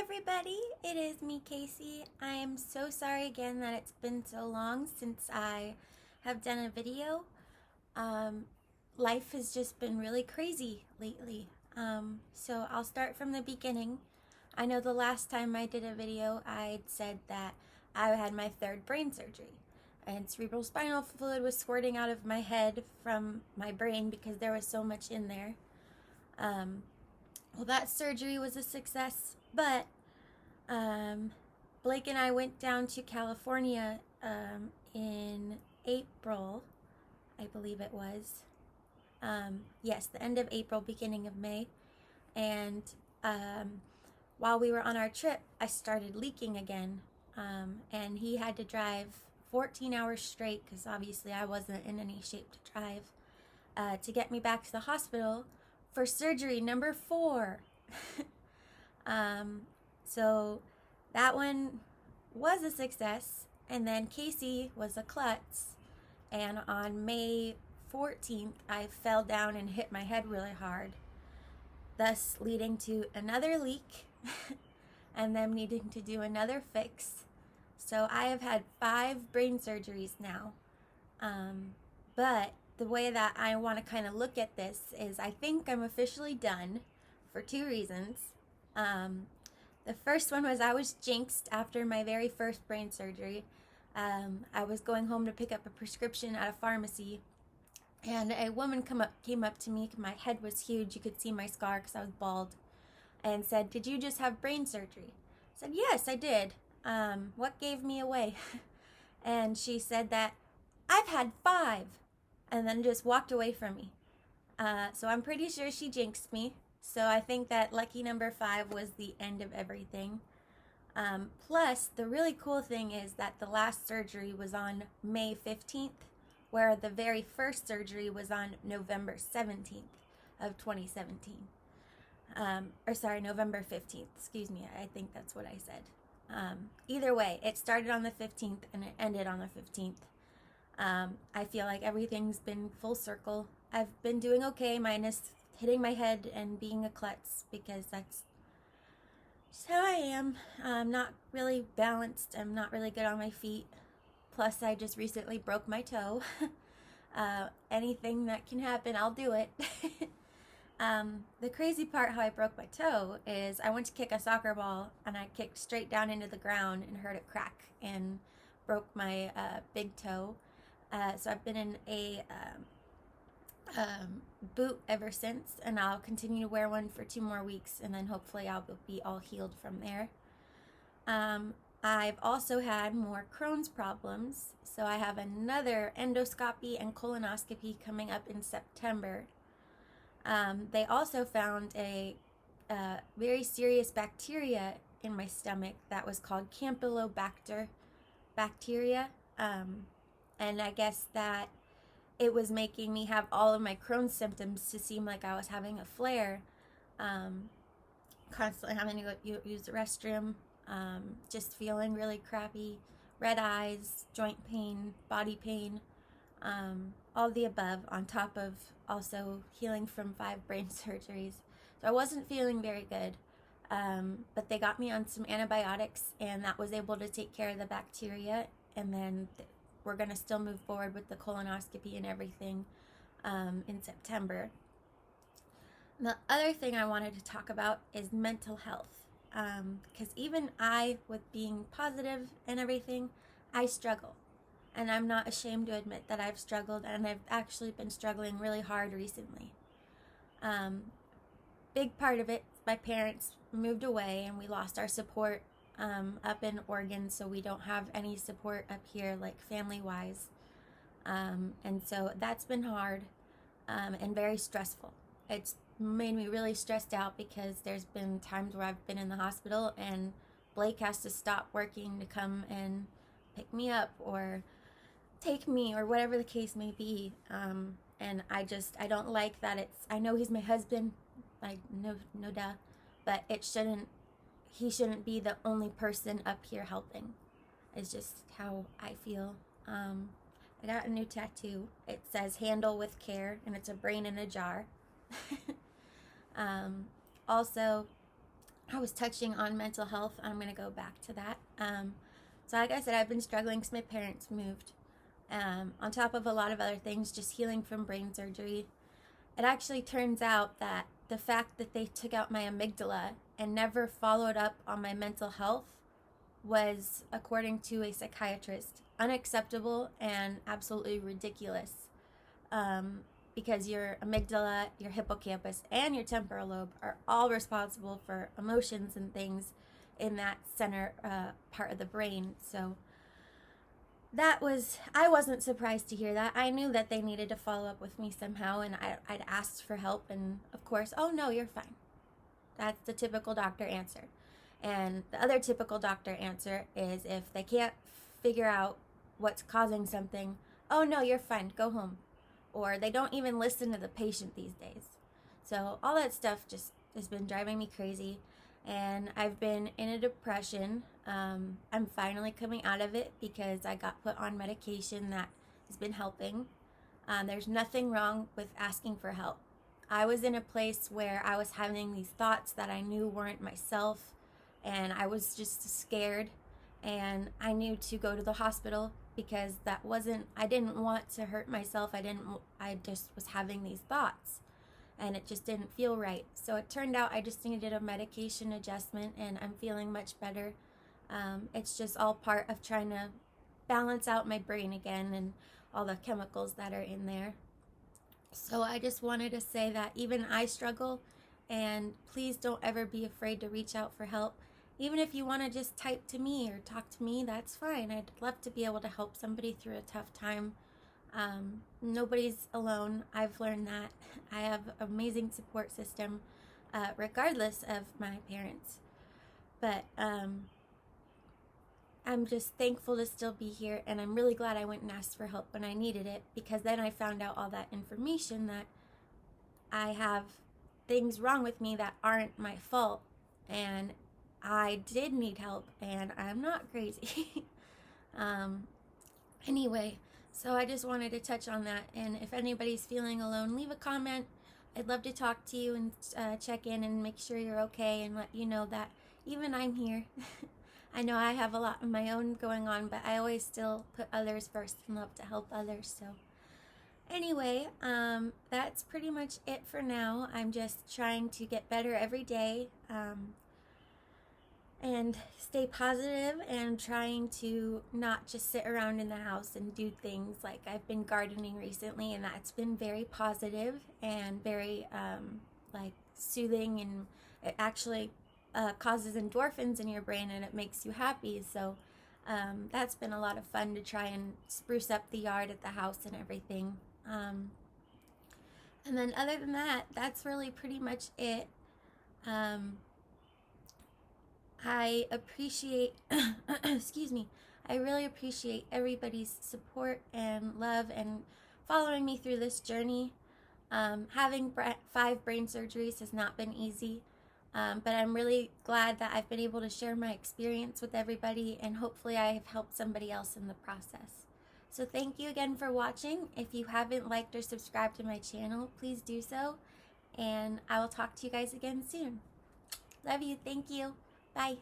everybody, it is me, Casey. I am so sorry again that it's been so long since I have done a video. Um, Life has just been really crazy lately. So I'll start from the beginning. I know the last time I did a video, I said that I had my third brain surgery. And cerebral spinal fluid was squirting out of my head from my brain because there was so much in there. Well, that surgery was a success, but Blake and I went down to California in April, I believe it was. Yes, the end of April, beginning of May. And while we were on our trip, I started leaking again. And he had to drive 14 hours straight, because obviously I wasn't in any shape to drive, to get me back to the hospital for surgery number 4. So that one was a success. And then Casey was a klutz. And on May 14th, I fell down and hit my head really hard, thus leading to another leak and them needing to do another fix. So I have had 5 brain surgeries now. But the way that I want to kind of look at this is I think I'm officially done for 2 reasons. The first one was I was jinxed after my very first brain surgery. I was going home to pick up a prescription at a pharmacy, and a woman came up to me. My head was huge. You could see my scar because I was bald, and said, "Did you just have brain surgery?" I said, "Yes, I did. What gave me away?" And she said that I've had 5, and then just walked away from me. So I'm pretty sure she jinxed me. So I think that lucky number 5 was the end of everything. Plus, the really cool thing is that the last surgery was on May 15th, where the very first surgery was on November 17th of 2017. November 15th. Excuse me, I think that's what I said. Either way, it started on the 15th and it ended on the 15th. I feel like everything's been full circle. I've been doing okay, minus hitting my head and being a klutz, because that's just how I am. I'm not really balanced. I'm not really good on my feet. Plus, I just recently broke my toe. Anything that can happen, I'll do it. The crazy part how I broke my toe is I went to kick a soccer ball and I kicked straight down into the ground and heard it crack and broke my big toe. So I've been in a boot ever since, and I'll continue to wear one for 2 more weeks, and then hopefully I'll be all healed from there. I've also had more Crohn's problems, so I have another endoscopy and colonoscopy coming up in September. They also found a very serious bacteria in my stomach that was called Campylobacter bacteria, and I guess that it was making me have all of my Crohn's symptoms to seem like I was having a flare. Constantly having to go use the restroom, just feeling really crappy, red eyes, joint pain, body pain, all the above, on top of also healing from 5 brain surgeries. So I wasn't feeling very good, but they got me on some antibiotics, and that was able to take care of the bacteria, and then we're going to still move forward with the colonoscopy and everything in September. The other thing I wanted to talk about is mental health, because even I, with being positive and everything, I struggle. And I'm not ashamed to admit that I've struggled, and I've actually been struggling really hard recently. Big part of it, my parents moved away and we lost our support up in Oregon, so we don't have any support up here, like family-wise. And so that's been hard and very stressful. It's made me really stressed out because there's been times where I've been in the hospital and Blake has to stop working to come and pick me up or take me, or whatever the case may be. And I don't like that I know he's my husband, no duh, but he shouldn't be the only person up here helping. It's just how I feel. I got a new tattoo. It says "Handle with Care," and it's a brain in a jar. Also, I was touching on mental health. I'm going to go back to that. So like I said, I've been struggling because my parents moved. On top of a lot of other things, just healing from brain surgery. It actually turns out that the fact that they took out my amygdala and never followed up on my mental health was, according to a psychiatrist, unacceptable and absolutely ridiculous. Because your amygdala, your hippocampus, and your temporal lobe are all responsible for emotions and things in that center part of the brain. So I wasn't surprised to hear that. I knew that they needed to follow up with me somehow, and I'd asked for help, and of course, oh no, you're fine. That's the typical doctor answer. And the other typical doctor answer is, if they can't figure out what's causing something, oh no, you're fine, go home. Or they don't even listen to the patient these days. So all that stuff just has been driving me crazy, and I've been in a depression. I'm finally coming out of it because I got put on medication that has been helping. There's nothing wrong with asking for help. I was in a place where I was having these thoughts that I knew weren't myself, and I was just scared, and I knew to go to the hospital because I didn't want to hurt myself. I just was having these thoughts, and it just didn't feel right. So it turned out I just needed a medication adjustment, and I'm feeling much better. It's just all part of trying to balance out my brain again and all the chemicals that are in there. So I just wanted to say that even I struggle, and please don't ever be afraid to reach out for help. Even if you want to just type to me or talk to me, that's fine. I'd love to be able to help somebody through a tough time. Nobody's alone. I've learned that. I have an amazing support system, regardless of my parents. But I'm just thankful to still be here, and I'm really glad I went and asked for help when I needed it, because then I found out all that information, that I have things wrong with me that aren't my fault, and I did need help, and I'm not crazy. Anyway, so I just wanted to touch on that, and if anybody's feeling alone, leave a comment. I'd love to talk to you and check in and make sure you're okay, and let you know that even I'm here. I know I have a lot of my own going on, but I always still put others first and love to help others. So anyway, that's pretty much it for now. I'm just trying to get better every day, and stay positive, and trying to not just sit around in the house and do things. Like, I've been gardening recently, and that's been very positive and very soothing, and it actually causes endorphins in your brain, and it makes you happy. So that's been a lot of fun to try and spruce up the yard at the house and everything. And then other than that, that's really pretty much it. I appreciate, excuse me, I really appreciate everybody's support and love and following me through this journey. Having 5 brain surgeries has not been easy. But I'm really glad that I've been able to share my experience with everybody, and hopefully I have helped somebody else in the process. So thank you again for watching. If you haven't liked or subscribed to my channel, please do so, and I will talk to you guys again soon. Love you. Thank you. Bye.